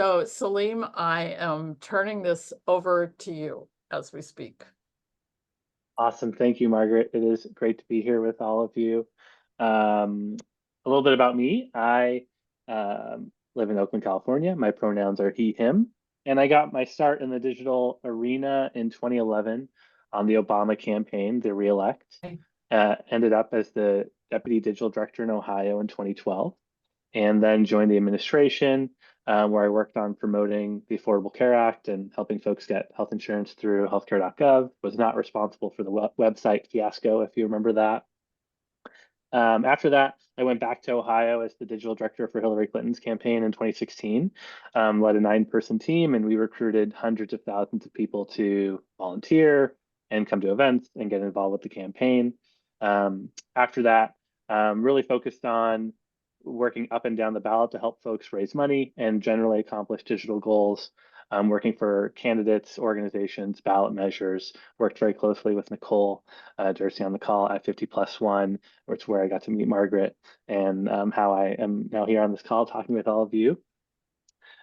So, Salim, I am turning this over to you as we speak. Awesome. Thank you, Margaret. It is great to be here with all of you. A little bit about me. I live in Oakland, California. My pronouns are he, him. And I got my start in the digital arena in 2011 on the Obama campaign, the reelect. Okay. Ended up as the deputy digital director in Ohio in 2012 and then joined the administration, where I worked on promoting the Affordable Care Act and helping folks get health insurance through healthcare.gov. Was not responsible for the website fiasco, if you remember that. After that, I went back to Ohio as the digital director for Hillary Clinton's campaign in 2016, led a 9-person team, and we recruited hundreds of thousands of people to volunteer and come to events and get involved with the campaign. After that, really focused on working up and down the ballot to help folks raise money and generally accomplish digital goals. Working for candidates, organizations, ballot measures, worked very closely with Nicole Jersey on the call at 50+1, which is where I got to meet Margaret and how I am now here on this call talking with all of you.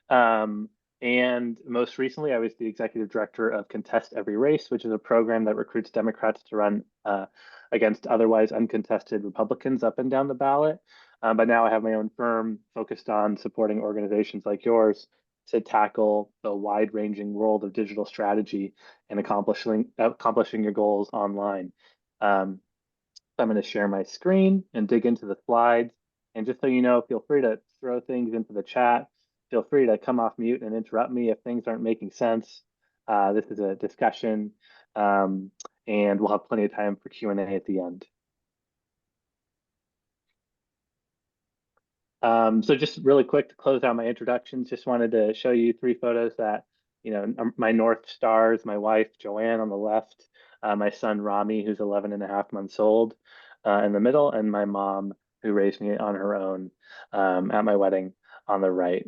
And most recently, I was the executive director of Contest Every Race, which is a program that recruits Democrats to run against otherwise uncontested Republicans up and down the ballot. But now I have my own firm focused on supporting organizations like yours to tackle the wide-ranging world of digital strategy and accomplishing your goals online. Um, I'm going to share my screen and dig into the slides. And just so you know, feel free to throw things into the chat. Feel free to come off mute and interrupt me if things aren't making sense. This is a discussion, and we'll have plenty of time for Q&A at the end. So just really quick to close out my introductions, just wanted to show you 3 photos that, my North Stars, my wife, Joanne on the left, my son, Rami, who's 11 and a half months old, in the middle, and my mom, who raised me on her own at my wedding on the right.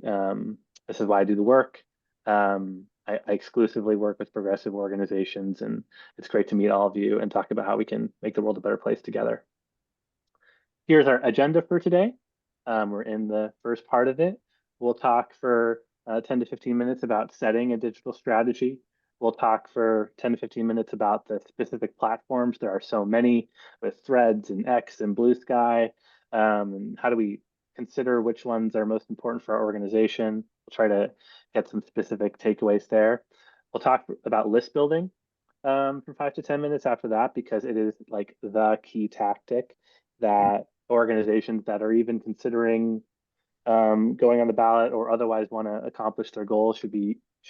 This is why I do the work. I exclusively work with progressive organizations, and it's great to meet all of you and talk about how we can make the world a better place together. Here's our agenda for today. We're in the first part of it. We'll talk for 10 to 15 minutes about setting a digital strategy. We'll talk for 10 to 15 minutes about the specific platforms. There are so many with Threads and X and Blue Sky. And how do we consider which ones are most important for our organization? We'll try to get some specific takeaways there. We'll talk about list building for 5 to 10 minutes after that, because it is like the key tactic that organizations that are even considering going on the ballot or otherwise want to accomplish their goals should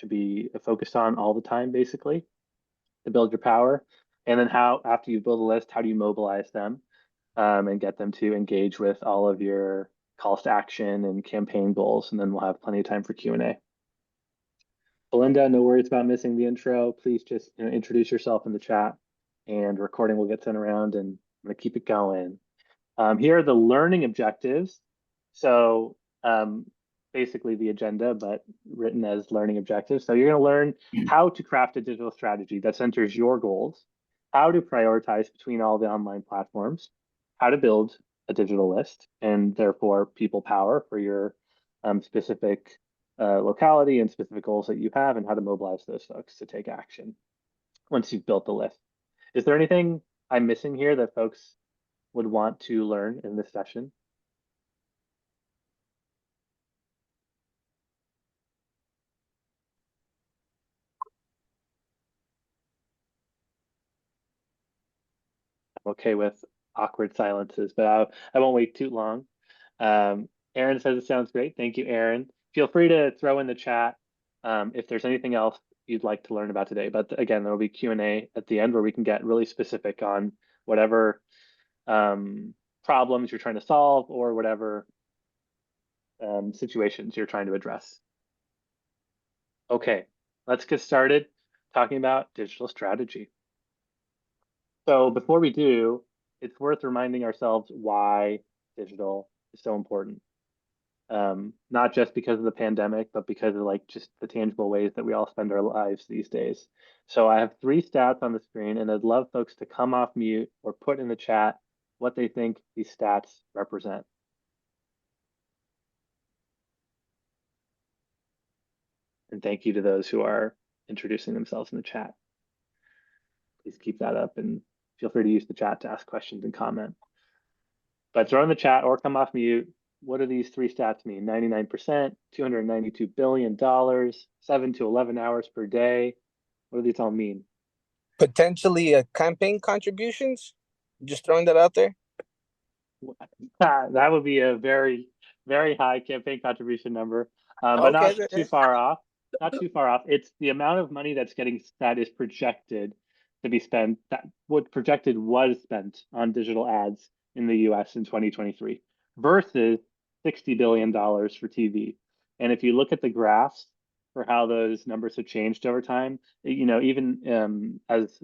be focused on all the time, basically, to build your power. And then how, after you build a list, how do you mobilize them and get them to engage with all of your calls to action and campaign goals? And then we'll have plenty of time for Q&A. Belinda, no worries about missing the intro. Please just introduce yourself in the chat, and recording will get sent around, and I'm going to keep it going. Here are the learning objectives. So basically the agenda, but written as learning objectives. So you're going to learn how to craft a digital strategy that centers your goals, how to prioritize between all the online platforms, how to build a digital list, and therefore people power for your specific locality and specific goals that you have, and how to mobilize those folks to take action once you've built the list. Is there anything I'm missing here that folks would want to learn in this session? I'm okay with awkward silences, but I won't wait too long. Aaron says it sounds great. Thank you, Aaron. Feel free to throw in the chat if there's anything else you'd like to learn about today. But again, there will be Q&A at the end where we can get really specific on whatever problems you're trying to solve or whatever situations you're trying to address. Okay, let's get started talking about digital strategy. So before we do, it's worth reminding ourselves why digital is so important. Not just because of the pandemic, but because of like just the tangible ways that we all spend our lives these days. So I have 3 stats on the screen, and I'd love folks to come off mute or put in the chat what they think these stats represent. And thank you to those who are introducing themselves in the chat. Please keep that up and feel free to use the chat to ask questions and comment. But throw in the chat or come off mute. What do these three stats mean? 99%, $292 billion, 7 to 11 hours per day. What do these all mean? Potentially campaign contributions? Just throwing that out there. That would be a very, very high campaign contribution number, but Okay, not too far off. Not too far off. It's the amount of money that is projected to be spent, that what projected was spent on digital ads in the US in 2023 versus $60 billion for TV. And if you look at the graphs for how those numbers have changed over time, even as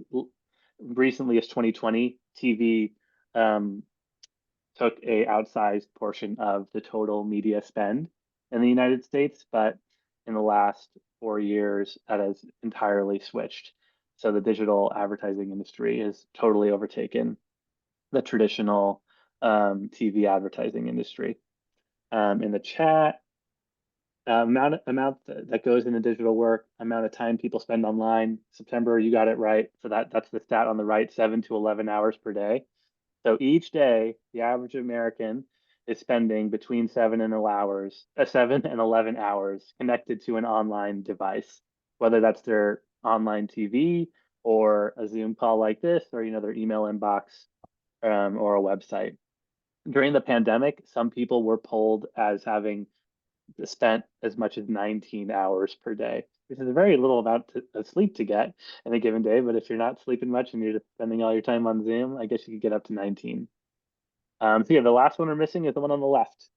recently as 2020, TV took a outsized portion of the total media spend in the United States, but in the last 4 years, that has entirely switched. So the digital advertising industry has totally overtaken the traditional TV advertising industry. In the chat, amount that goes into digital work, amount of time people spend online. September, you got it right. So that's the stat on the right, 7 to 11 hours per day. So each day, the average American is spending between 7 and 11 hours connected to an online device, whether that's their online TV or a Zoom call like this, or their email inbox or a website. During the pandemic, some people were polled as having spent as much as 19 hours per day, which is a very little amount of sleep to get in a given day. But if you're not sleeping much and you're just spending all your time on Zoom, I guess you could get up to 19. So yeah, the last one we're missing is the one on the left,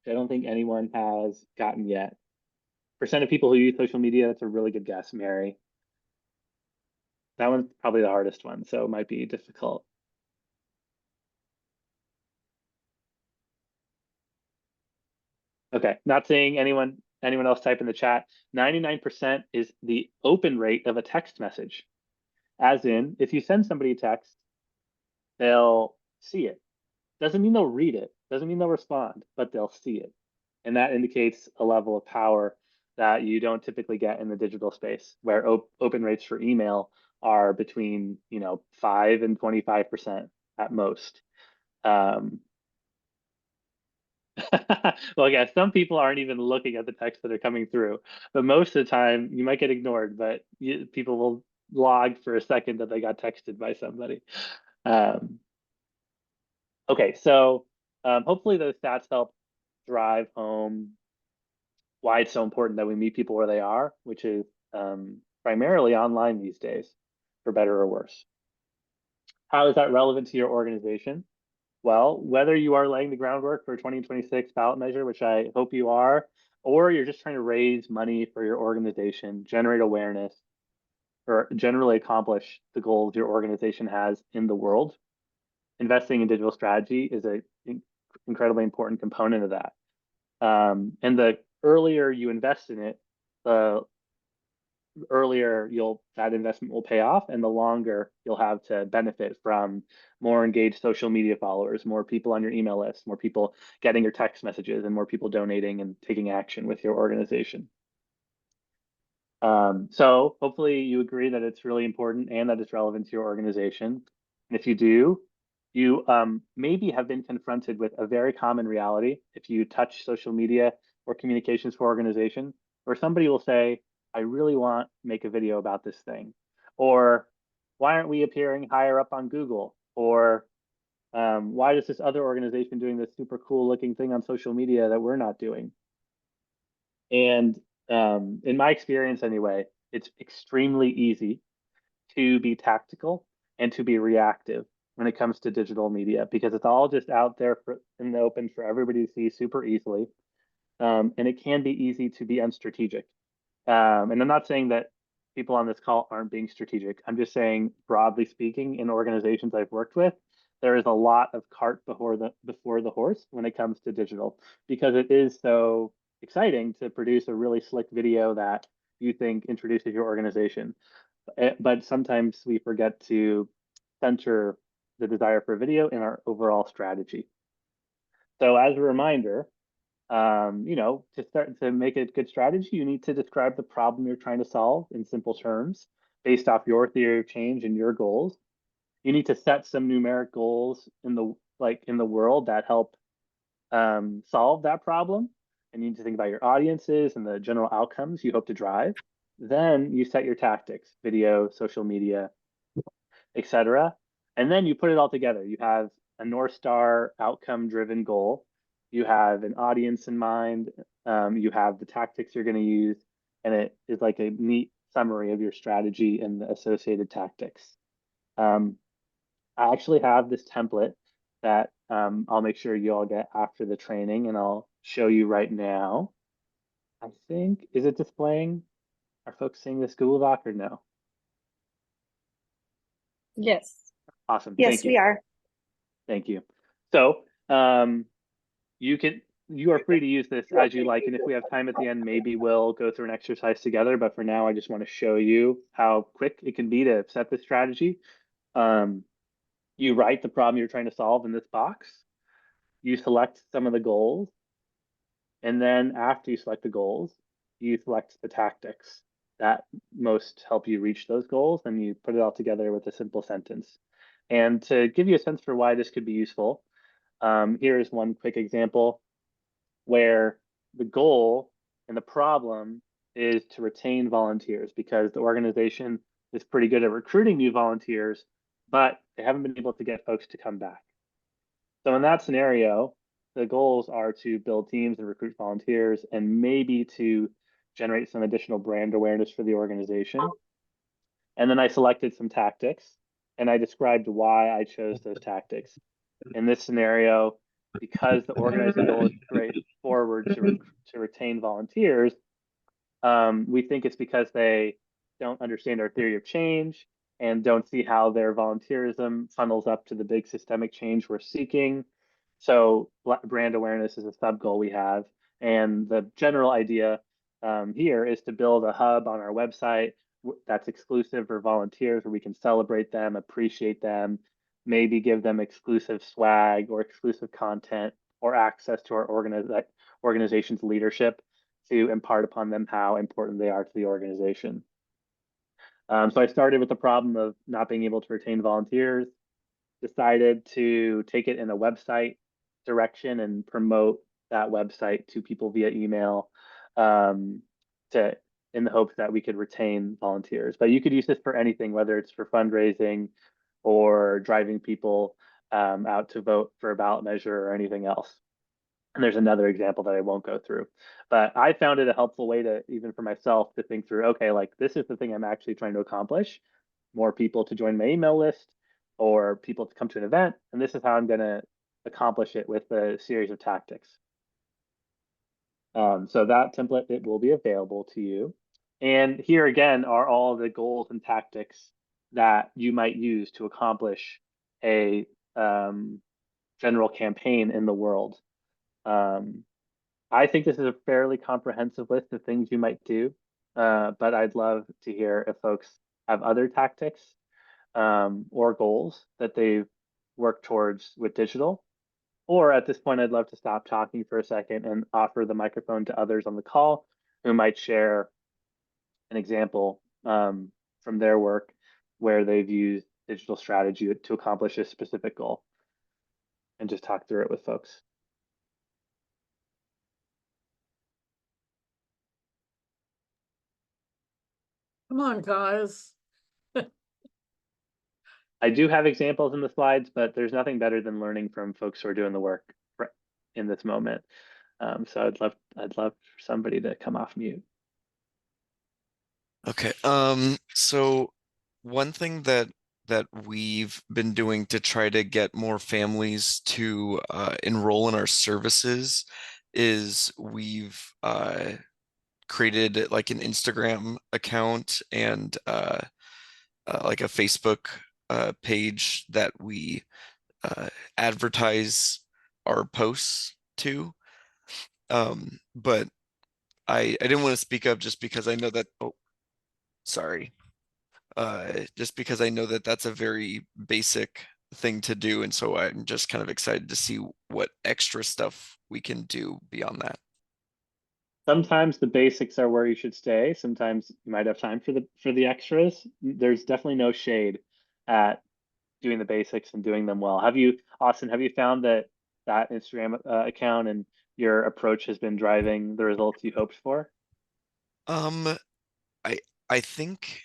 which I don't think anyone has gotten yet. Percent of people who use social media, that's a really good guess, Mary. That one's probably the hardest one, so it might be difficult. Okay, not seeing anyone else type in the chat. 99% is the open rate of a text message. As in, if you send somebody a text, they'll see it. Doesn't mean they'll read it, doesn't mean they'll respond, but they'll see it. And that indicates a level of power that you don't typically get in the digital space, where open rates for email are between 5 and 25% at most. Well, yeah, some people aren't even looking at the texts that are coming through, but most of the time you might get ignored, but people will log for a second that they got texted by somebody. Okay, so hopefully those stats help drive home why it's so important that we meet people where they are, which is primarily online these days, for better or worse. How is that relevant to your organization? Well, whether you are laying the groundwork for a 2026 ballot measure, which I hope you are, or you're just trying to raise money for your organization, generate awareness, or generally accomplish the goals your organization has in the world, investing in digital strategy is an incredibly important component of that. And the earlier you invest in it, the earlier that investment will pay off, and the longer you'll have to benefit from more engaged social media followers, more people on your email list, more people getting your text messages, and more people donating and taking action with your organization. So hopefully you agree that it's really important and that it's relevant to your organization. And if you do, you maybe have been confronted with a very common reality if you touch social media or communications for organization, where somebody will say, I really want to make a video about this thing. Or why aren't we appearing higher up on Google? Or why is this other organization doing this super cool looking thing on social media that we're not doing? And in my experience anyway, it's extremely easy to be tactical and to be reactive when it comes to digital media, because it's all just out there in the open for everybody to see super easily. And it can be easy to be unstrategic. And I'm not saying that people on this call aren't being strategic. I'm just saying, broadly speaking, in organizations I've worked with, there is a lot of cart before the horse when it comes to digital, because it is so exciting to produce a really slick video that you think introduces your organization. But sometimes we forget to center the desire for video in our overall strategy. So as a reminder, To start to make a good strategy, you need to describe the problem you're trying to solve in simple terms based off your theory of change and your goals. You need to set some numeric goals in the world that help solve that problem. And you need to think about your audiences and the general outcomes you hope to drive. Then you set your tactics, video, social media, etc. And then you put it all together. You have a North Star outcome driven goal. You have an audience in mind. You have the tactics you're going to use. And it is like a neat summary of your strategy and the associated tactics. I actually have this template that I'll make sure you all get after the training, and I'll show you right now. I think, is it displaying? Are folks seeing this Google Doc or no? Yes. Awesome. Yes, Thank you. we are. Thank you. So you are free to use this as you like, and if we have time at the end, maybe we'll go through an exercise together. But for now, I just want to show you how quick it can be to set this strategy. You write the problem you're trying to solve in this box. You select some of the goals, and then after you select the goals, you select the tactics that most help you reach those goals, and you put it all together with a simple sentence. And to give you a sense for why this could be useful, here is one quick example where the goal and the problem is to retain volunteers because the organization is pretty good at recruiting new volunteers, but they haven't been able to get folks to come back. So in that scenario, the goals are to build teams and recruit volunteers and maybe to generate some additional brand awareness for the organization. And then I selected some tactics and I described why I chose those tactics. In this scenario, because the organizing goal is straightforward to retain volunteers, we think it's because they don't understand our theory of change and don't see how their volunteerism funnels up to the big systemic change we're seeking. So brand awareness is a sub goal we have. And the general idea here is to build a hub on our website that's exclusive for volunteers where we can celebrate them, appreciate them, maybe give them exclusive swag or exclusive content or access to our organization's leadership to impart upon them how important they are to the organization. So I started with the problem of not being able to retain volunteers, decided to take it in a website direction and promote that website to people via email in the hopes that we could retain volunteers. But you could use this for anything, whether it's for fundraising or driving people out to vote for a ballot measure or anything else. And there's another example that I won't go through, but I found it a helpful way to, even for myself, to think through, okay, like this is the thing I'm actually trying to accomplish, more people to join my email list or people to come to an event. And this is how I'm going to accomplish it with a series of tactics. So that template, it will be available to you. And here again are all the goals and tactics that you might use to accomplish a general campaign in the world. I think this is a fairly comprehensive list of things you might do, but I'd love to hear if folks have other tactics or goals that they've worked towards with digital. Or at this point, I'd love to stop talking for a second and offer the microphone to others on the call who might share an example from their work where they've used digital strategy to accomplish a specific goal and just talk through it with folks. Come on, guys. I do have examples in the slides, but there's nothing better than learning from folks who are doing the work in this moment. So I'd love for somebody to come off mute. Okay. So one thing that we've been doing to try to get more families to enroll in our services is we've created like an Instagram account and like a Facebook page that we advertise our posts to. But I didn't want to speak up just because I know that, oh, sorry. Just because I know that that's a very basic thing to do. And so I'm just kind of excited to see what extra stuff we can do beyond that. Sometimes the basics are where you should stay. Sometimes you might have time for the extras. There's definitely no shade at doing the basics and doing them well. Austin, have you found that Instagram account and your approach has been driving the results you hoped for? Um, I think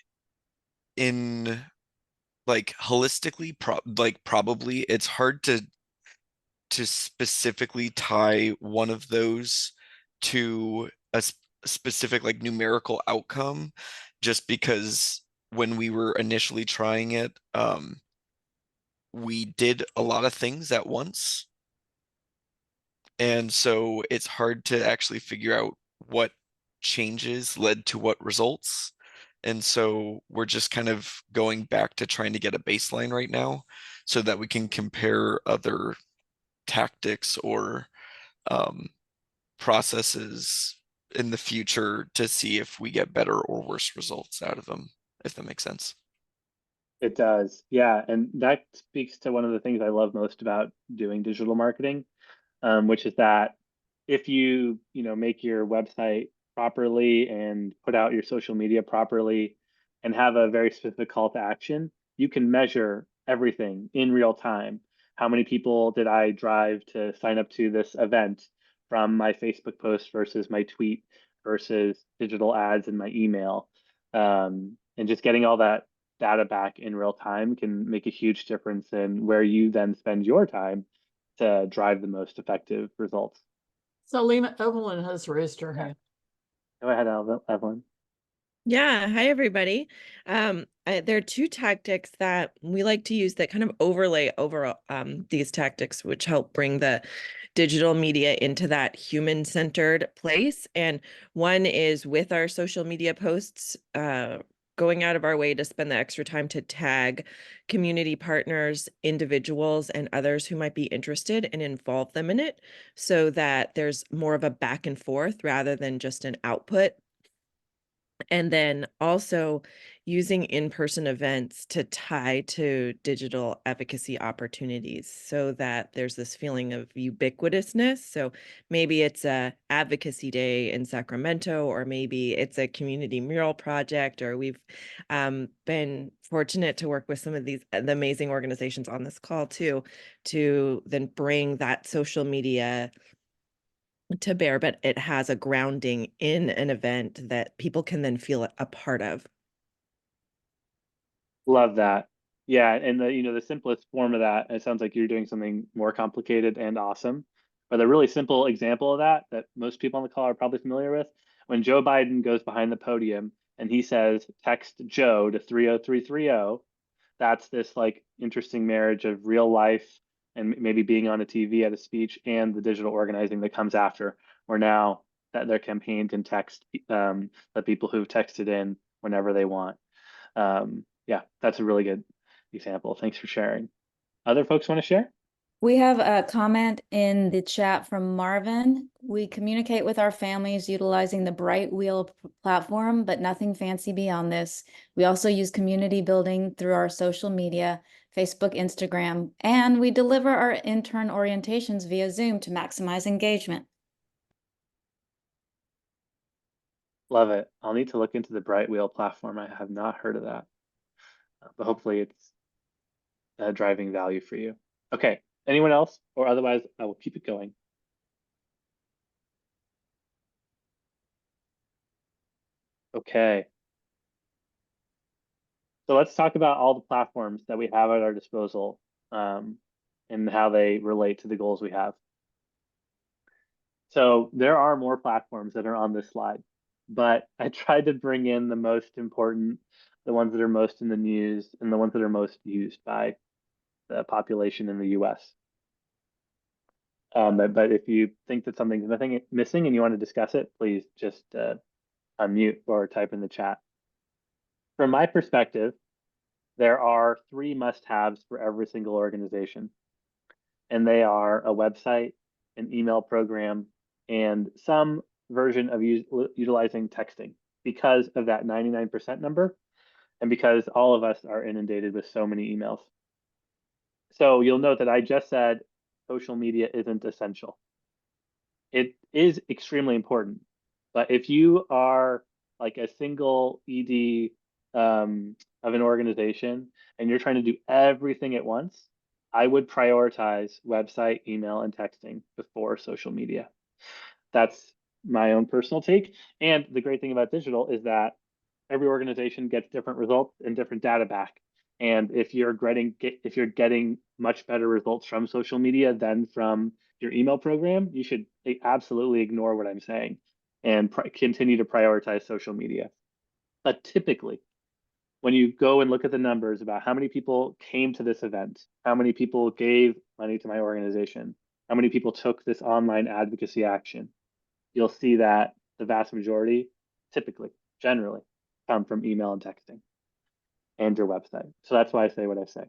in like holistically, probably it's hard to specifically tie one of those to a specific like numerical outcome, just because when we were initially trying it, we did a lot of things at once. And so it's hard to actually figure out what changes led to what results. And so we're just kind of going back to trying to get a baseline right now so that we can compare other tactics or um, processes in the future to see if we get better or worse results out of them, if that makes sense. It does. Yeah. And that speaks to one of the things I love most about doing digital marketing, which is that if you make your website properly and put out your social media properly and have a very specific call to action, you can measure everything in real time. How many people did I drive to sign up to this event from my Facebook post versus my tweet versus digital ads in my email? And just getting all that data back in real time can make a huge difference in where you then spend your time to drive the most effective results. So Lena, Evelyn has raised her hand. Go ahead, Evelyn. Yeah, hi everybody. There are two tactics that we like to use that kind of overlay over these tactics, which help bring the digital media into that human-centered place. And one is with our social media posts, going out of our way to spend the extra time to tag community partners, individuals, and others who might be interested and involve them in it so that there's more of a back and forth rather than just an output. And then also using in-person events to tie to digital advocacy opportunities so that there's this feeling of ubiquitousness. So maybe it's a advocacy day in Sacramento, or maybe it's a community mural project, or we've been fortunate to work with some of the amazing organizations on this call too, to then bring that social media to bear, but it has a grounding in an event that people can then feel a part of. Love that. Yeah, and the simplest form of that, it sounds like you're doing something more complicated and awesome. But a really simple example of that most people on the call are probably familiar with, when Joe Biden goes behind the podium and he says, text Joe to 30330, that's this like interesting marriage of real life and maybe being on a TV at a speech and the digital organizing that comes after, where now that their campaign can text the people who've texted in whenever they want. Yeah, that's a really good example. Thanks for sharing. Other folks want to share? We have a comment in the chat from Marvin. We communicate with our families utilizing the Bright Wheel platform, but nothing fancy beyond this. We also use community building through our social media, Facebook, Instagram, and we deliver our intern orientations via Zoom to maximize engagement. Love it. I'll need to look into the Bright Wheel platform. I have not heard of that, but hopefully it's driving value for you. Okay. Anyone else? Or otherwise, I will keep it going. Okay. So let's talk about all the platforms that we have at our disposal and how they relate to the goals we have. So there are more platforms that are on this slide, but I tried to bring in the most important, the ones that are most in the news and the ones that are most used by the population in the US. But if you think that something's missing and you want to discuss it, please just unmute or type in the chat. From my perspective, there are 3 must-haves for every single organization, and they are a website, an email program, and some version of utilizing texting because of that 99% number and because all of us are inundated with so many emails. So you'll note that I just said social media isn't essential. It is extremely important, but if you are like a single ED of an organization and you're trying to do everything at once, I would prioritize website, email, and texting before social media. That's my own personal take. And the great thing about digital is that every organization gets different results and different data back. And if you're getting much better results from social media than from your email program, you should absolutely ignore what I'm saying and continue to prioritize social media. But typically, when you go and look at the numbers about how many people came to this event, how many people gave money to my organization, how many people took this online advocacy action, you'll see that the vast majority, typically, generally, come from email and texting and your website. So that's why I say what I say.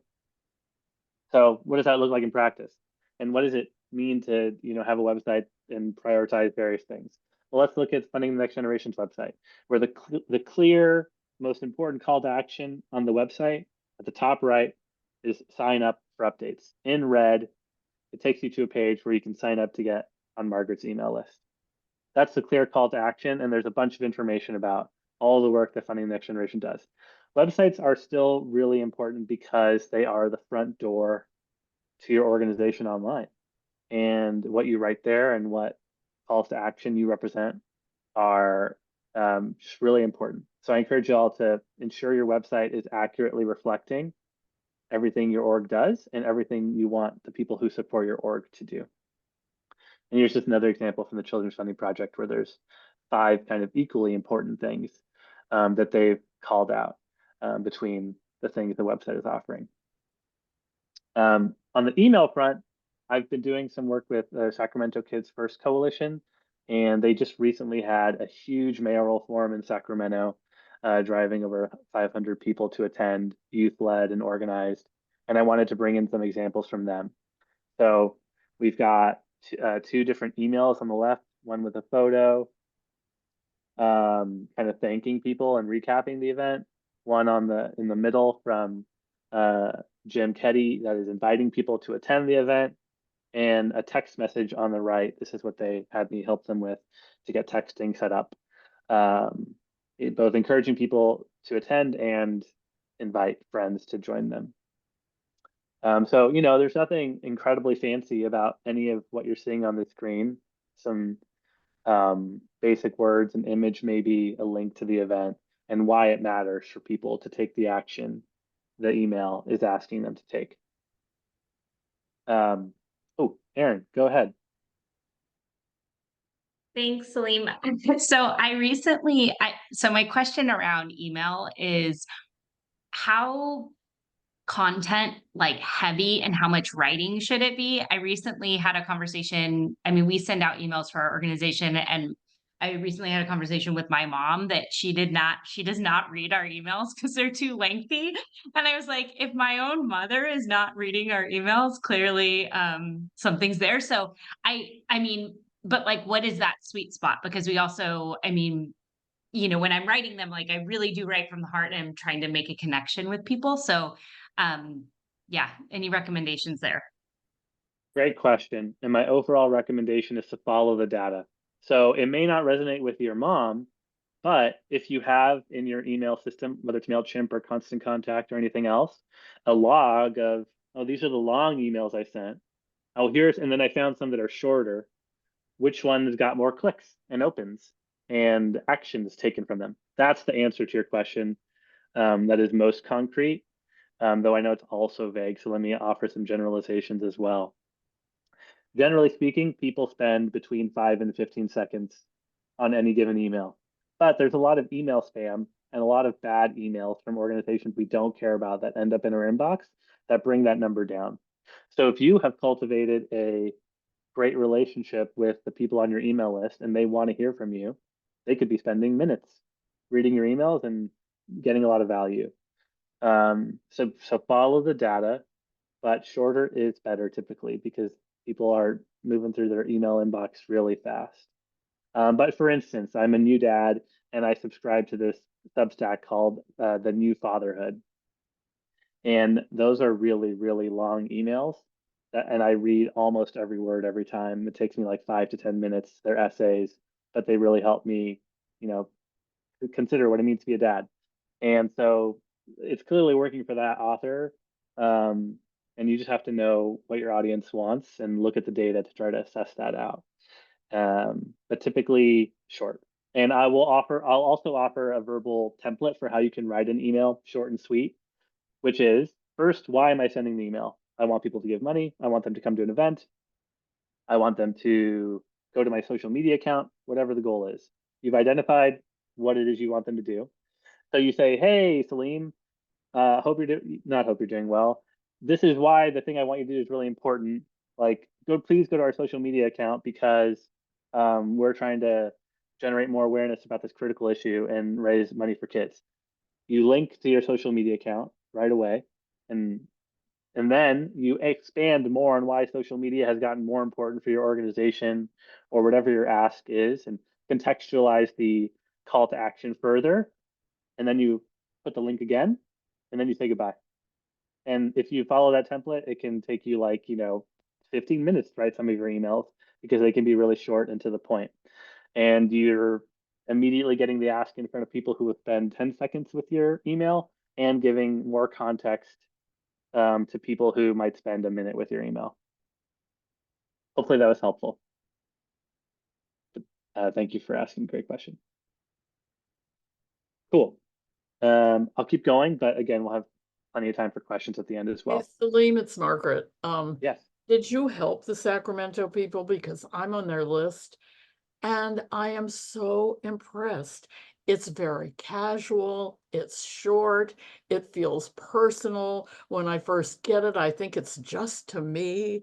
So what does that look like in practice? And what does it mean to, have a website and prioritize various things? Well, let's look at Funding the Next Generation's website, where the clear, most important call to action on the website at the top right is sign up for updates. In red, it takes you to a page where you can sign up to get on Margaret's email list. That's the clear call to action, and there's a bunch of information about all the work that Funding the Next Generation does. Websites are still really important because they are the front door to your organization online. And what you write there and what calls to action you represent are just really important. So I encourage you all to ensure your website is accurately reflecting everything your org does and everything you want the people who support your org to do. And here's just another example from the Children's Funding Project where there's 5 kind of equally important things that they've called out between the things the website is offering. On the email front, I've been doing some work with the Sacramento Kids First Coalition, and they just recently had a huge mayoral forum in Sacramento, driving over 500 people to attend, youth-led and organized. And I wanted to bring in some examples from them. So we've got 2 different emails on the left, one with a photo, kind of thanking people and recapping the event. One in the middle from Jim Keddy that is inviting people to attend the event, and a text message on the right. This is what they had me help them with to get texting set up, both encouraging people to attend and invite friends to join them. So, there's nothing incredibly fancy about any of what you're seeing on the screen. Some basic words, an image, maybe a link to the event, and why it matters for people to take the action the email is asking them to take. Oh, Erin, go ahead. Thanks, Salim. So my question around email is how content like heavy and how much writing should it be? I recently had a conversation. I mean, we send out emails for our organization, and I recently had a conversation with my mom that she does not read our emails because they're too lengthy. And I was like, if my own mother is not reading our emails, clearly something's there. So I mean, but like, what is that sweet spot? Because we also, I mean, when I'm writing them, like I really do write from the heart and I'm trying to make a connection with people. So yeah, any recommendations there? Great question. And my overall recommendation is to follow the data. So it may not resonate with your mom, but if you have in your email system, whether it's MailChimp or Constant Contact or anything else, a log of, oh, these are the long emails I sent. Oh, and then I found some that are shorter. Which one's got more clicks and opens and actions taken from them? That's the answer to your question that is most concrete, though I know it's also vague. So let me offer some generalizations as well. Generally speaking, people spend between 5 and 15 seconds on any given email, but there's a lot of email spam and a lot of bad emails from organizations we don't care about that end up in our inbox that bring that number down. So if you have cultivated a great relationship with the people on your email list and they want to hear from you, they could be spending minutes reading your emails and getting a lot of value. So follow the data, but shorter is better typically because people are moving through their email inbox really fast. But for instance, I'm a new dad and I subscribe to this Substack called The New Fatherhood. And those are really, really long emails. And I read almost every word every time. It takes me like 5 to 10 minutes. They're essays, but they really help me, you know, consider what it means to be a dad. And so it's clearly working for that author. And you just have to know what your audience wants and look at the data to try to assess that out. But typically short. And I'll also offer a verbal template for how you can write an email short and sweet, which is first, why am I sending the email? I want people to give money. I want them to come to an event. I want them to go to my social media account, whatever the goal is. You've identified what it is you want them to do. So you say, hey, Salim, not hope you're doing well. This is why the thing I want you to do is really important. Like, please go to our social media account because we're trying to generate more awareness about this critical issue and raise money for kids. You link to your social media account right away, and then you expand more on why social media has gotten more important for your organization or whatever your ask is, and contextualize the call to action further. And then you put the link again, and then you say goodbye. And if you follow that template, it can take you like, 15 minutes to write some of your emails because they can be really short and to the point. And you're immediately getting the ask in front of people who will spend 10 seconds with your email and giving more context to people who might spend a minute with your email. Hopefully that was helpful. Thank you for asking. Great question. Cool. I'll keep going, but again, we'll have plenty of time for questions at the end as Hey, well. Salim, it's Margaret. Yes. Did you help the Sacramento people? Because I'm on their list and I am so impressed. It's very casual, it's short, it feels personal. When I first get it, I think it's just to me.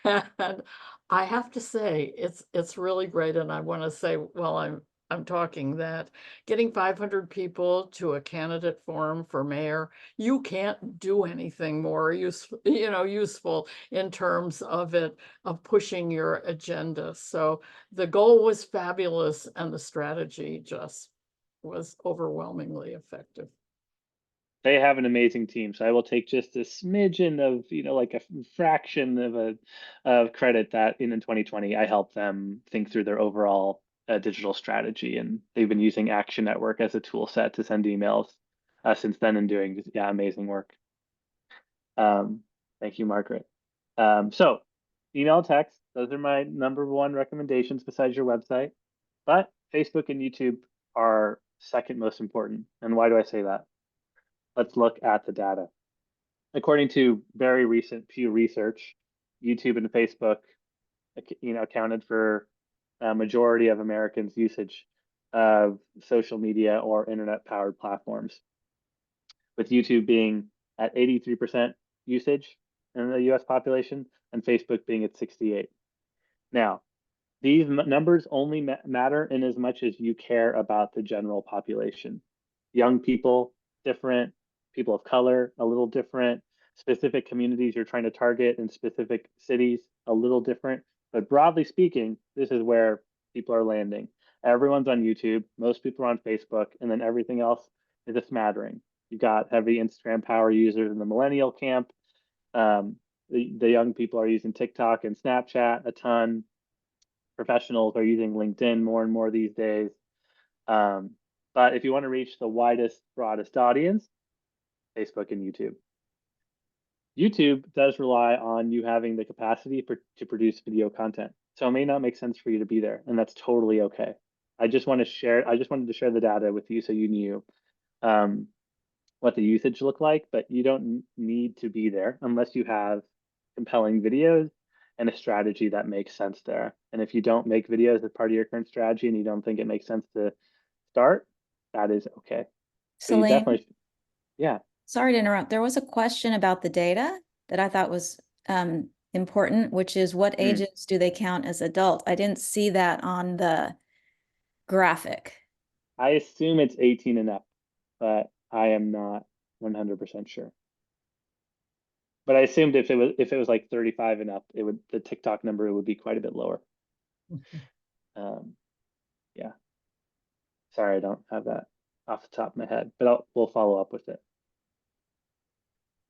And I have to say, it's really great. And I want to say, while I'm talking, that getting 500 people to a candidate forum for mayor, you can't do anything more useful, useful in terms of pushing your agenda. So the goal was fabulous and the strategy just was overwhelmingly effective. They have an amazing team, so I will take just a smidgen of, like a fraction of credit that in 2020 I helped them think through their overall digital strategy, and they've been using Action Network as a tool set to send emails since then and doing amazing work. Thank you, Margaret. So email, text, those are my #1 recommendations besides your website, but Facebook and YouTube are second most important. And why do I say that? Let's look at the data. According to very recent Pew Research, YouTube and Facebook, accounted for a majority of Americans' usage of social media or internet-powered platforms, with YouTube being at 83% usage in the US population and Facebook being at 68. Now, these numbers only matter in as much as you care about the general population. Young people, different, people of color, a little different, specific communities you're trying to target in specific cities, a little different. But broadly speaking, this is where people are landing. Everyone's on YouTube, most people are on Facebook, and then everything else is a smattering. You've got heavy Instagram power users in the millennial camp. The young people are using TikTok and Snapchat a ton. Professionals are using LinkedIn more and more these days. But if you want to reach the widest, broadest audience, Facebook and YouTube. YouTube does rely on you having the capacity to produce video content. So it may not make sense for you to be there, and that's totally okay. I just wanted to share the data with you so you knew what the usage looked like, but you don't need to be there unless you have compelling videos and a strategy that makes sense there. And if you don't make videos as part of your current strategy and you don't think it makes sense to start, that is okay. But you Salim, definitely, yeah. sorry to interrupt. There was a question about the data that I thought was important, which is what ages do they count as adult? I didn't see that on the graphic. I assume it's 18 and up, but I am not 100% sure. But I assumed if it was like 35 and up, the TikTok number would be quite a bit lower. Yeah. Sorry, I don't have that off the top of my head, but we'll follow up with it.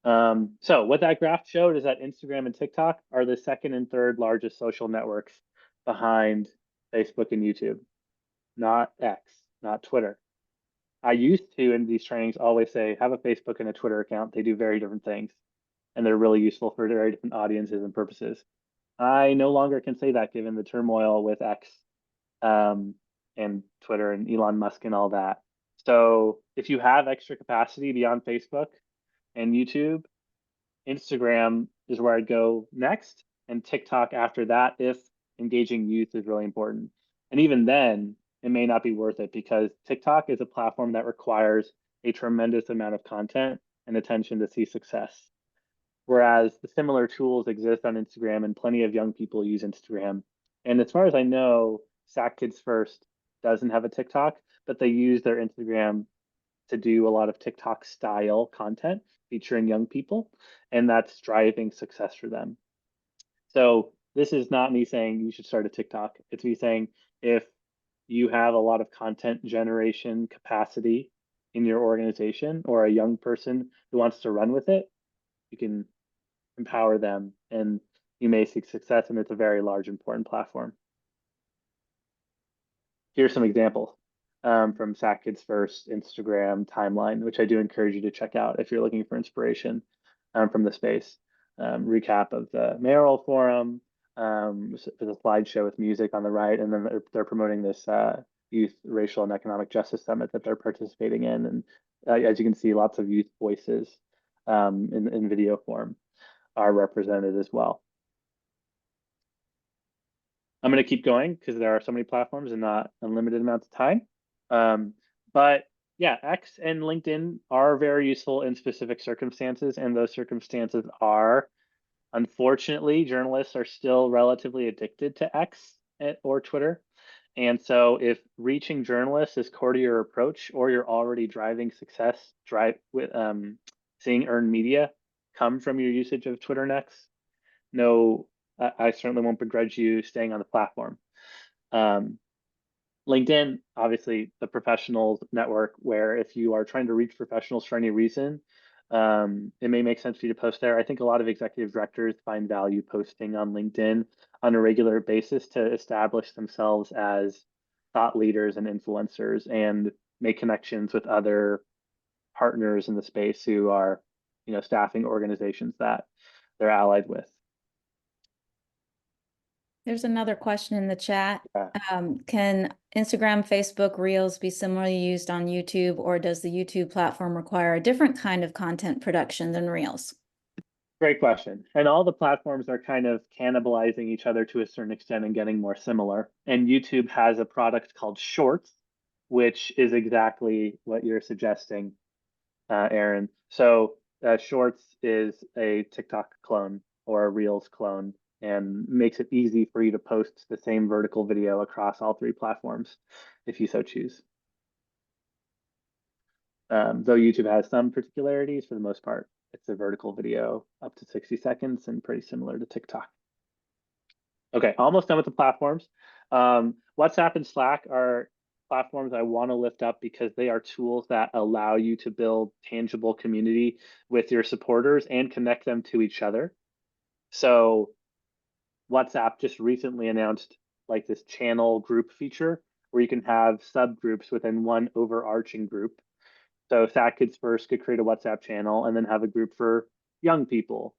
So what that graph showed is that Instagram and TikTok are the second and third largest social networks behind Facebook and YouTube, not X, not Twitter. I used to, in these trainings, always say, have a Facebook and a Twitter account. They do very different things, and they're really useful for very different audiences and purposes. I no longer can say that given the turmoil with X and Twitter and Elon Musk and all that. So if you have extra capacity beyond Facebook and YouTube, Instagram is where I'd go next, and TikTok after that if engaging youth is really important. And even then, it may not be worth it because TikTok is a platform that requires a tremendous amount of content and attention to see success. Whereas the similar tools exist on Instagram and plenty of young people use Instagram. And as far as I know, SAC Kids First doesn't have a TikTok, but they use their Instagram to do a lot of TikTok style content featuring young people, and that's driving success for them. So this is not me saying you should start a TikTok. It's me saying if you have a lot of content generation capacity in your organization or a young person who wants to run with it, you can empower them and you may see success, and it's a very large, important platform. Here's some examples from SAC Kids First Instagram timeline, which I do encourage you to check out if you're looking for inspiration from the space. Recap of the mayoral forum, with a slideshow with music on the right, and then they're promoting this youth racial and economic justice summit that they're participating in. And as you can see, lots of youth voices in video form are represented as well. I'm going to keep going because there are so many platforms and not unlimited amounts of time. But yeah, X and LinkedIn are very useful in specific circumstances, and those circumstances are, unfortunately, journalists are still relatively addicted to X or Twitter. And so if reaching journalists is core to your approach, or you're already driving success, seeing earned media come from your usage of Twitter and X, no, I certainly won't begrudge you staying on the platform. LinkedIn, obviously the professionals network where if you are trying to reach professionals for any reason, it may make sense for you to post there. I think a lot of executive directors find value posting on LinkedIn on a regular basis to establish themselves as thought leaders and influencers and make connections with other partners in the space who are, staffing organizations that they're allied with. There's another question in the chat. Yeah. Can Instagram, Facebook Reels be similarly used on YouTube, or does the YouTube platform require a different kind of content production than Reels? Great question. And all the platforms are kind of cannibalizing each other to a certain extent and getting more similar. And YouTube has a product called Shorts, which is exactly what you're suggesting, Aaron. So Shorts is a TikTok clone or a Reels clone, and makes it easy for you to post the same vertical video across all three platforms if you so choose. Though YouTube has some particularities, for the most part, it's a vertical video up to 60 seconds and pretty similar to TikTok. Okay, almost done with the platforms. WhatsApp and Slack are platforms I want to lift up because they are tools that allow you to build tangible community with your supporters and connect them to each other. So WhatsApp just recently announced like this channel group feature where you can have subgroups within one overarching group. So SAC Kids First could create a WhatsApp channel and then have a group for young people,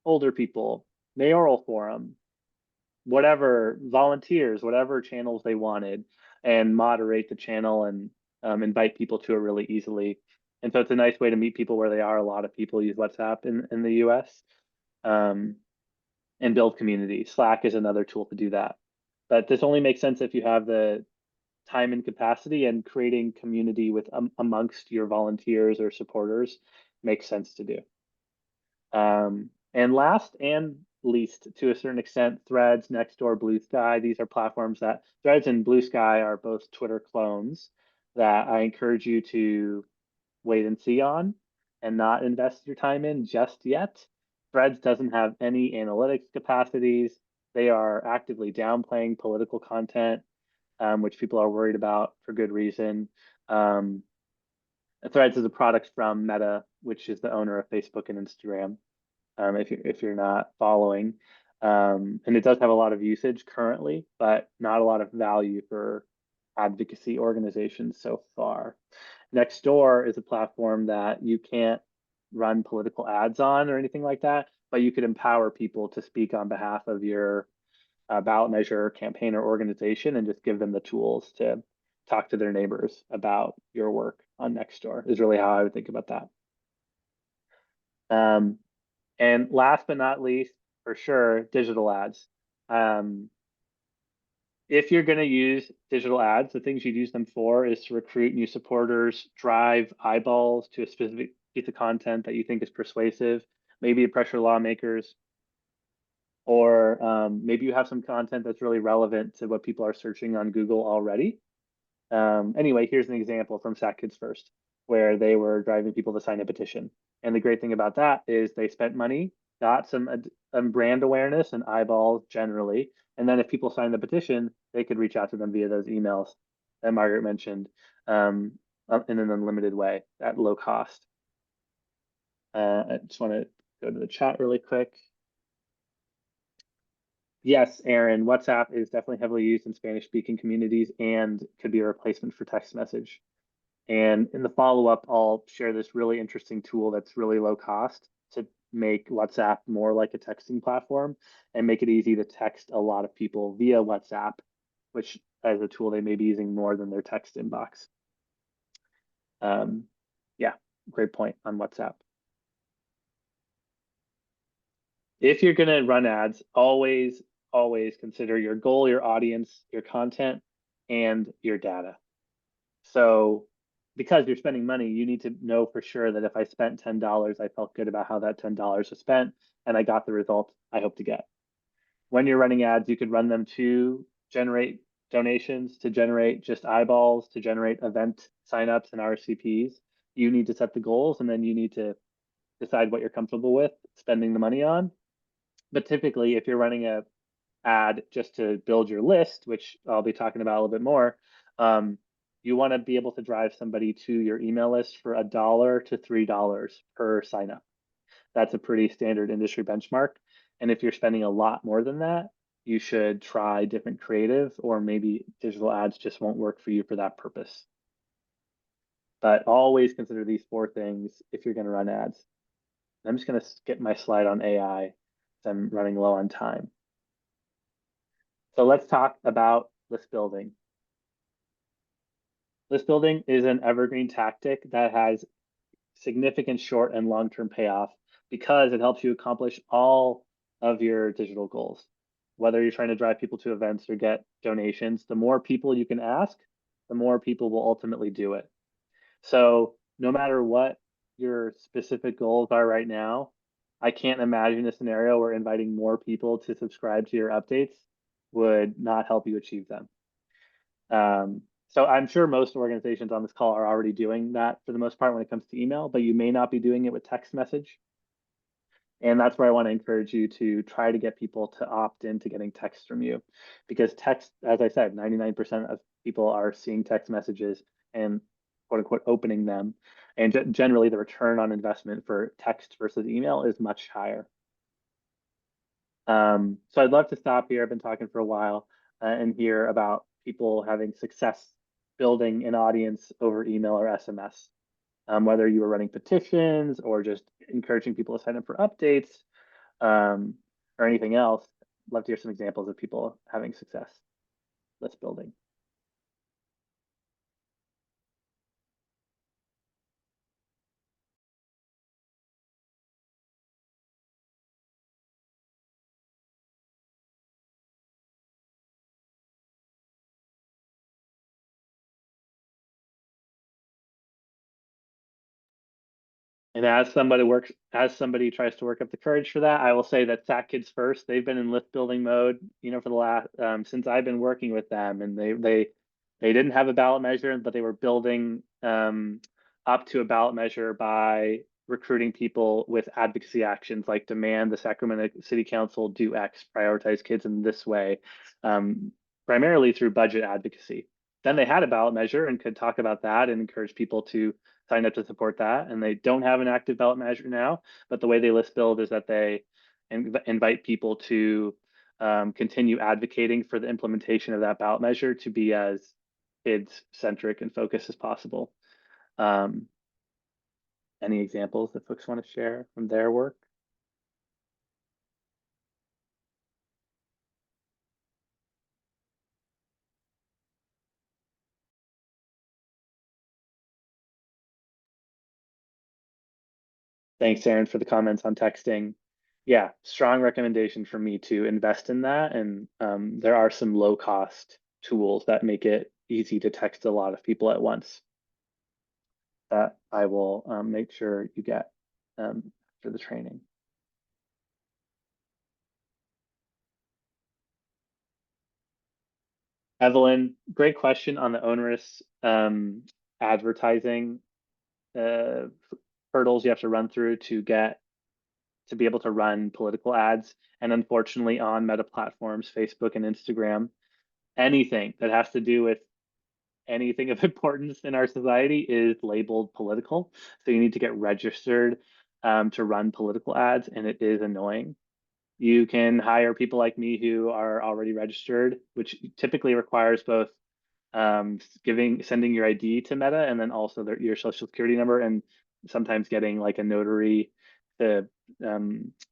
older people, mayoral forum, whatever, volunteers, whatever channels they wanted, and moderate the channel and invite people to it really easily. And so it's a nice way to meet people where they are. A lot of people use WhatsApp in the US. And build community. Slack is another tool to do that. But this only makes sense if you have the time and capacity, and creating community with amongst your volunteers or supporters makes sense to do. And last and least, to a certain extent, Threads, Nextdoor, Blue Sky. These are platforms that Threads and Blue Sky are both Twitter clones that I encourage you to wait and see on and not invest your time in just yet. Threads doesn't have any analytics capacities. They are actively downplaying political content, which people are worried about for good reason. Threads is a product from Meta, which is the owner of Facebook and Instagram. If you're not following, and it does have a lot of usage currently, but not a lot of value for advocacy organizations so far. Nextdoor is a platform that you can't run political ads on or anything like that, but you could empower people to speak on behalf of your ballot measure, campaign, or organization, and just give them the tools to talk to their neighbors about your work on Nextdoor is really how I would think about that. And last but not least, for sure, digital ads. If you're going to use digital ads, the things you'd use them for is to recruit new supporters, drive eyeballs to a specific piece of content that you think is persuasive, maybe to pressure lawmakers, or maybe you have some content that's really relevant to what people are searching on Google already. Anyway, here's an example from SAC Kids First, where they were driving people to sign a petition. And the great thing about that is they spent money, got some brand awareness and eyeballs generally. And then if people signed the petition, they could reach out to them via those emails that Margaret mentioned in an unlimited way at low cost. I just want to go to the chat really quick. Yes, Aaron, WhatsApp is definitely heavily used in Spanish-speaking communities and could be a replacement for text message. And in the follow-up, I'll share this really interesting tool that's really low cost to make WhatsApp more like a texting platform and make it easy to text a lot of people via WhatsApp, which as a tool they may be using more than their text inbox. Yeah, great point on WhatsApp. If you're going to run ads, always consider your goal, your audience, your content, and your data. So because you're spending money, you need to know for sure that if I spent $10, I felt good about how that $10 was spent and I got the result I hope to get. When you're running ads, you could run them to generate donations, to generate just eyeballs, to generate event signups and RSVPs. You need to set the goals and then you need to decide what you're comfortable with spending the money on. But typically, if you're running a ad just to build your list, which I'll be talking about a little bit more, you want to be able to drive somebody to your email list for $1 to $3 per sign up. That's a pretty standard industry benchmark. And if you're spending a lot more than that, you should try different creative, or maybe digital ads just won't work for you for that purpose. But always consider these 4 things if you're going to run ads. I'm just going to skip my slide on AI. I'm running low on time. So let's talk about list building. List building is an evergreen tactic that has significant short and long-term payoff because it helps you accomplish all of your digital goals. Whether you're trying to drive people to events or get donations, the more people you can ask, the more people will ultimately do it. So no matter what your specific goals are right now, I can't imagine a scenario where inviting more people to subscribe to your updates would not help you achieve them. So I'm sure most organizations on this call are already doing that for the most part when it comes to email, but you may not be doing it with text message. And that's where I want to encourage you to try to get people to opt into getting text from you, because text, as I said, 99% of people are seeing text messages and quote unquote opening them. And generally the return on investment for text versus email is much higher. So I'd love to stop here. I've been talking for a while and hear about people having success building an audience over email or SMS. Whether you were running petitions or just encouraging people to sign up for updates or anything else. I'd love to hear some examples of people having success list building. And as somebody tries to work up the courage for that, I will say that SAC Kids First, they've been in list building mode, for the last since I've been working with them, and they didn't have a ballot measure, but they were building up to a ballot measure by recruiting people with advocacy actions like demand the Sacramento City Council do X, prioritize kids in this way, primarily through budget advocacy. then they had a ballot measure and could talk about that and encourage people to sign up to support that. And they don't have an active ballot measure now, but the way they list build is that they invite people to continue advocating for the implementation of that ballot measure to be as kids centric and focused as possible. Any examples that folks want to share from their work? Thanks, Aaron, for the comments on texting. Yeah, strong recommendation for me to invest in that. And there are some low cost tools that make it easy to text a lot of people at once that I will make sure you get for the training. Evelyn, great question on the onerous advertising hurdles you have to run through to be able to run political ads. And unfortunately on Meta platforms, Facebook and Instagram, anything that has to do with anything of importance in our society is labeled political. So you need to get registered to run political ads, and it is annoying. You can hire people like me who are already registered, which typically requires both sending your ID to Meta and then also your social security number, and sometimes getting like a notary to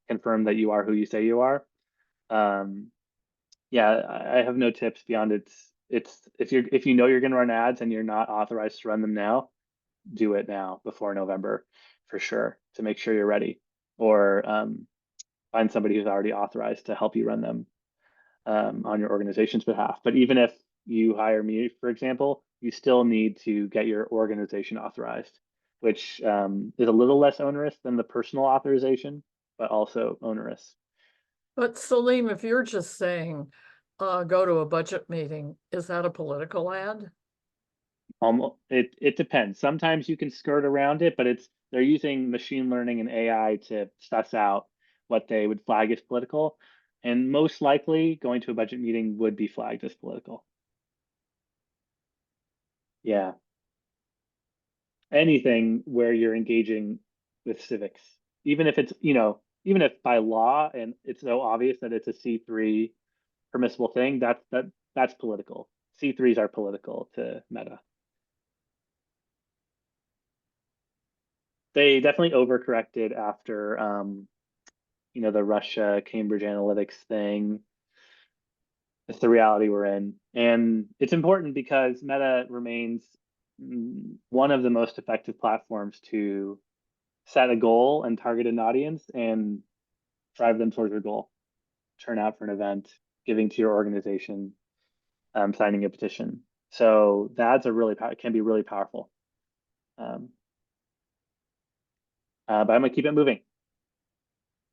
confirm that you are who you say you are. Yeah, I have no tips beyond it's if you know you're going to run ads and you're not authorized to run them now, do it now before November for sure to make sure you're ready, or find somebody who's already authorized to help you run them on your organization's behalf. But even if you hire me, for example, you still need to get your organization authorized, which is a little less onerous than the personal authorization, but also onerous. But Salim, if you're just saying, go to a budget meeting, is that a political ad? It depends. Sometimes you can skirt around it, but they're using machine learning and AI to suss out what they would flag as political. And most likely going to a budget meeting would be flagged as political. Yeah. Anything where you're engaging with civics, even if it's, even if by law and it's so obvious that it's a C3 permissible thing, that's political. C3s are political to Meta. They definitely overcorrected after the Russia Cambridge Analytics thing. It's the reality we're in. And it's important because Meta remains one of the most effective platforms to set a goal and target an audience and drive them towards your goal. Turn out for an event, giving to your organization, signing a petition. So that's can be really powerful. But I'm gonna keep it moving.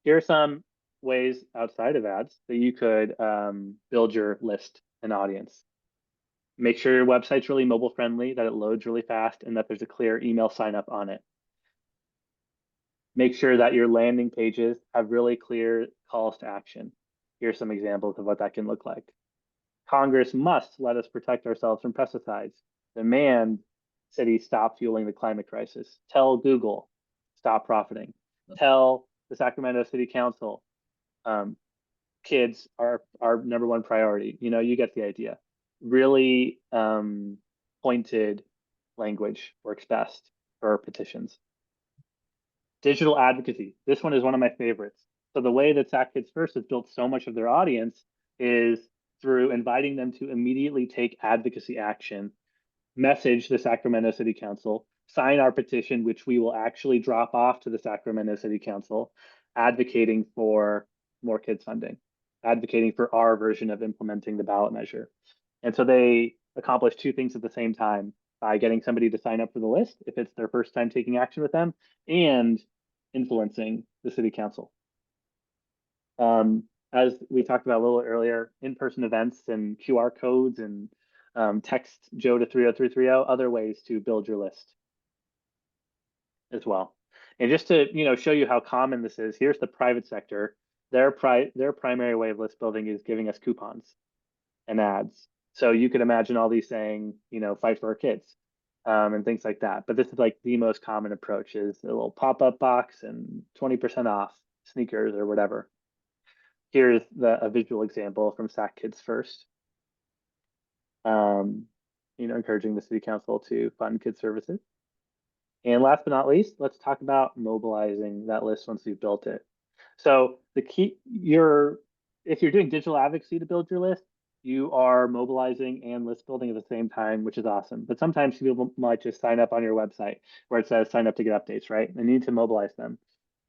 Here are some ways outside of ads that you could build your list and audience. Make sure your website's really mobile friendly, that it loads really fast, and that there's a clear email sign up on it. Make sure that your landing pages have really clear calls to action. Here's some examples of what that can look like. Congress must let us protect ourselves from pesticides. Demand cities stop fueling the climate crisis. Tell Google, stop profiting. Tell the Sacramento City Council, kids are our number one priority. You get the idea. Really pointed language works best for petitions. Digital advocacy. This one is one of my favorites. So the way that Sac Kids First has built so much of their audience is through inviting them to immediately take advocacy action, message the Sacramento City Council, sign our petition, which we will actually drop off to the Sacramento City Council, advocating for more kids funding, advocating for our version of implementing the ballot measure. And so they accomplish two things at the same time by getting somebody to sign up for the list if it's their first time taking action with them, and influencing the city council. As we talked about a little earlier, in-person events and QR codes and text Joe to 30330, other ways to build your list as well. And just to show you how common this is, here's the private sector. Their primary way of list building is giving us coupons and ads. So you could imagine all these saying, fight for our kids, and things like that. But this is like the most common approach is a little pop-up box and 20% off sneakers or whatever. Here's a visual example from SAC Kids First. Encouraging the city council to fund kids services. And last but not least, let's talk about mobilizing that list once you've built it. So the key, if you're doing digital advocacy to build your list, you are mobilizing and list building at the same time, which is awesome. But sometimes people might just sign up on your website where it says sign up to get updates, right? And you need to mobilize them.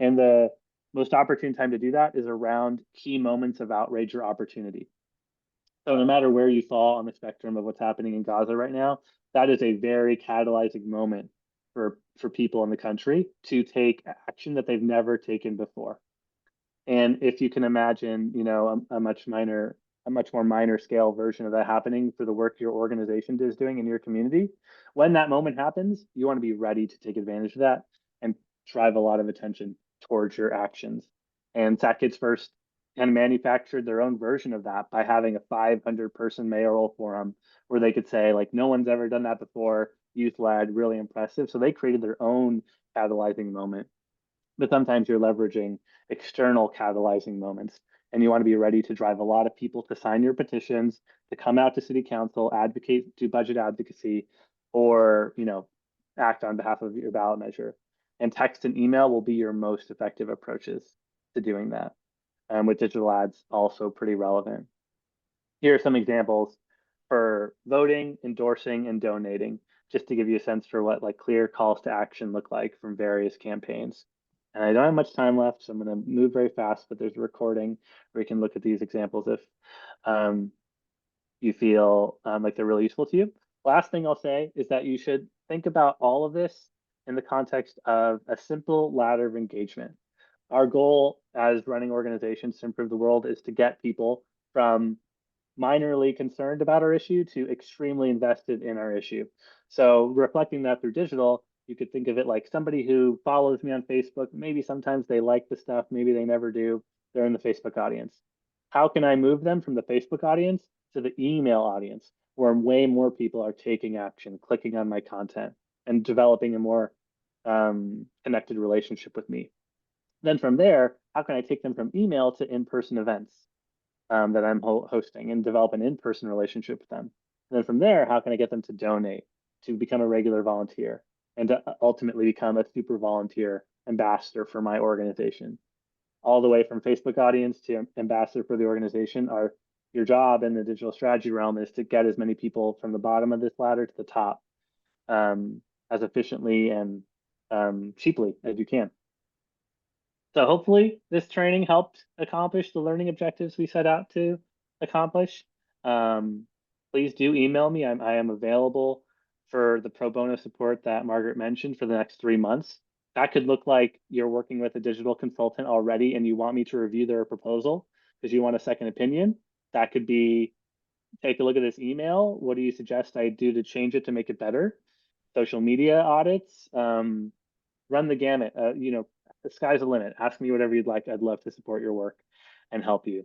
And the most opportune time to do that is around key moments of outrage or opportunity. So no matter where you fall on the spectrum of what's happening in Gaza right now, that is a very catalyzing moment for people in the country to take action that they've never taken before. And if you can imagine, a much more minor scale version of that happening for the work your organization is doing in your community, when that moment happens, you want to be ready to take advantage of that and drive a lot of attention towards your actions. And SAC Kids First kind of manufactured their own version of that by having a 500-person mayoral forum where they could say, like, no one's ever done that before, youth-led, really impressive. So they created their own catalyzing moment. But sometimes you're leveraging external catalyzing moments, and you want to be ready to drive a lot of people to sign your petitions, to come out to city council, advocate, do budget advocacy, or act on behalf of your ballot measure. And text and email will be your most effective approaches to doing that. With digital ads also pretty relevant. Here are some examples for voting, endorsing, and donating, just to give you a sense for what like clear calls to action look like from various campaigns. And I don't have much time left, so I'm going to move very fast, but there's a recording where you can look at these examples if you feel like they're really useful to you. Last thing I'll say is that you should think about all of this in the context of a simple ladder of engagement. Our goal as running organizations to improve the world is to get people from minorly concerned about our issue to extremely invested in our issue. So reflecting that through digital, you could think of it like somebody who follows me on Facebook. Maybe sometimes they like the stuff, maybe they never do. They're in the Facebook audience. How can I move them from the Facebook audience to the email audience, where way more people are taking action, clicking on my content, and developing a more connected relationship with me? Then from there, how can I take them from email to in-person events that I'm hosting and develop an in-person relationship with them? And then from there, how can I get them to donate, to become a regular volunteer, and to ultimately become a super volunteer ambassador for my organization? All the way from Facebook audience to ambassador for the organization, your job in the digital strategy realm is to get as many people from the bottom of this ladder to the top as efficiently and cheaply as you can. So hopefully this training helped accomplish the learning objectives we set out to accomplish. Please do email me. I am available for the pro bono support that Margaret mentioned for the next 3 months. That could look like you're working with a digital consultant already and you want me to review their proposal because you want a second opinion. That could be, take a look at this email. What do you suggest I do to change it to make it better? Social media audits, run the gamut. The sky's the limit. Ask me whatever you'd like. I'd love to support your work and help you.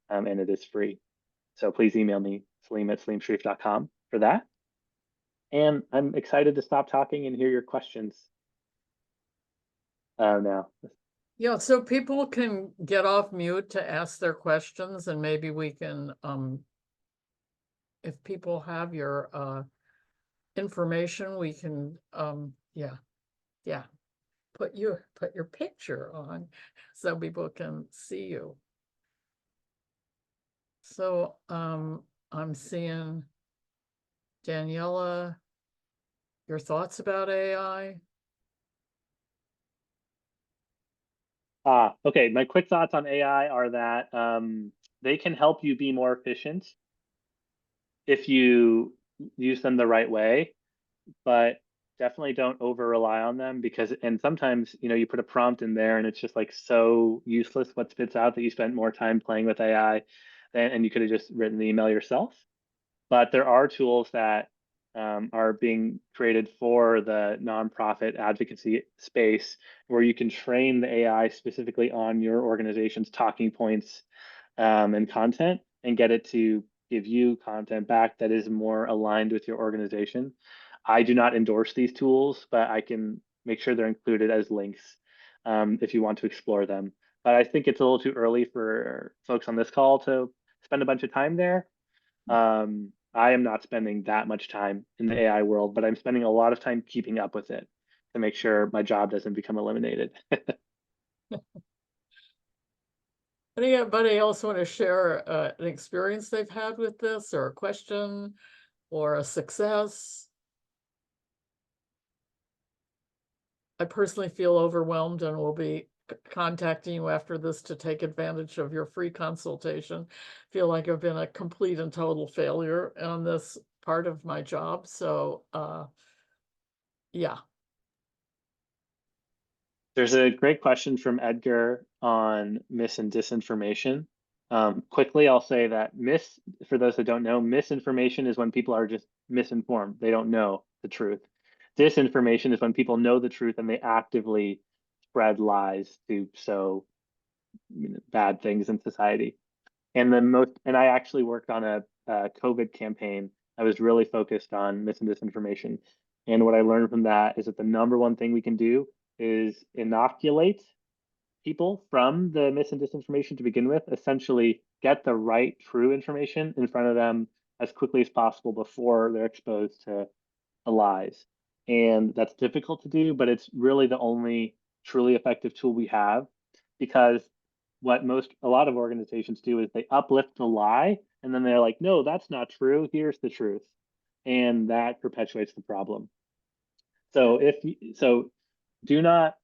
And it is free. So please email me, Salim@salimsharif.com for that. And I'm excited to stop talking and hear your questions now. Yeah, so people can get off mute to ask their questions, and maybe we can, if people have your information, we can, yeah. Put your picture on so people can see you. So I'm seeing Daniela, your thoughts about AI? Okay, my quick thoughts on AI are that they can help you be more efficient if you use them the right way, but definitely don't over rely on them and sometimes, you put a prompt in there and it's just like so useless what spits out that you spent more time playing with AI and you could have just written the email yourself. But there are tools that are being created for the nonprofit advocacy space where you can train the AI specifically on your organization's talking points and content and get it to give you content back that is more aligned with your organization. I do not endorse these tools, but I can make sure they're included as links if you want to explore them. But I think it's a little too early for folks on this call to spend a bunch of time there. I am not spending that much time in the AI world, but I'm spending a lot of time keeping up with it to make sure my job doesn't become eliminated. Anybody else want to share an experience they've had with this, or a question, or a success? I personally feel overwhelmed and will be contacting you after this to take advantage of your free consultation. Feel like I've been a complete and total failure on this part of my job. So, yeah. There's a great question from Edgar on mis and disinformation. Quickly, I'll say that for those that don't know, misinformation is when people are just misinformed. They don't know the truth. Disinformation is when people know the truth and they actively spread lies to sow bad things in society. And I actually worked on a COVID campaign. I was really focused on mis and disinformation. And what I learned from that is that the number one thing we can do is inoculate people from the mis and disinformation to begin with, essentially get the right true information in front of them as quickly as possible before they're exposed to the lies. And that's difficult to do, but it's really the only truly effective tool we have, because what a lot of organizations do is they uplift the lie and then they're like, no, that's not true. Here's the truth. And that perpetuates the problem. So do not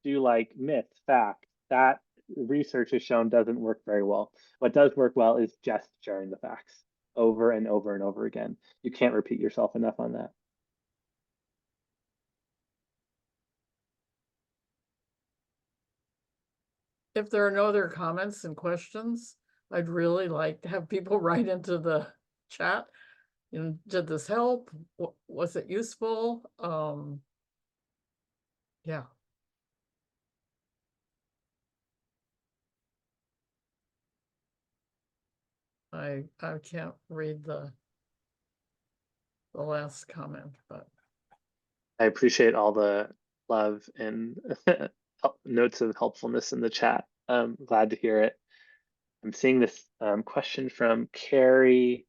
do like myth, fact. That research has shown doesn't work very well. What does work well is just sharing the facts over and over and over again. You can't repeat yourself enough on that. If there are no other comments and questions, I'd really like to have people write into the chat. And did this help? Was it useful? Yeah. I can't read the last comment, but I appreciate all the love and notes of helpfulness in the chat. I'm glad to hear it. I'm seeing this question from Carrie.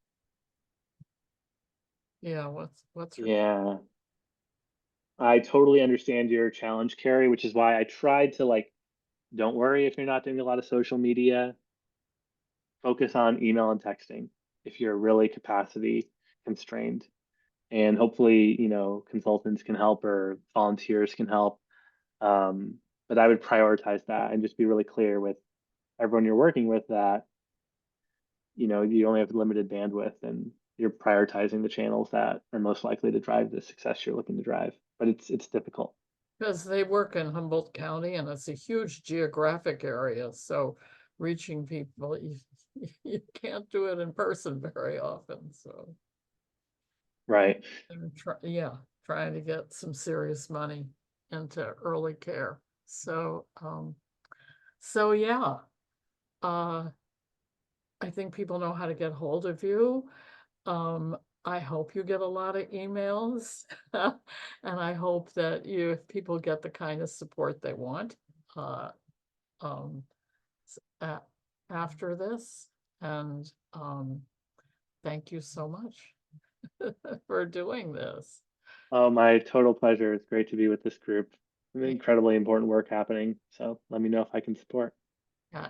yeah, what's her Yeah, I totally understand your challenge, Carrie, which is why I tried to don't worry if you're not doing a lot of social media. Focus on email and texting if you're really capacity constrained. And hopefully, consultants can help or volunteers can help. But I would prioritize that and just be really clear with everyone you're working with that, you only have limited bandwidth and you're prioritizing the channels that are most likely to drive the success you're looking to drive. But it's difficult. Because they work in Humboldt County and it's a huge geographic area, so reaching people, you can't do it in person very often, so. Right. Trying to get some serious money into early care. So, yeah. I think people know how to get hold of you. I hope you get a lot of emails and I hope that if people get the kind of support they want after this. And thank you so much for doing this. Oh, my total pleasure. It's great to be with this group. Incredibly important work happening. So let me know if I can support.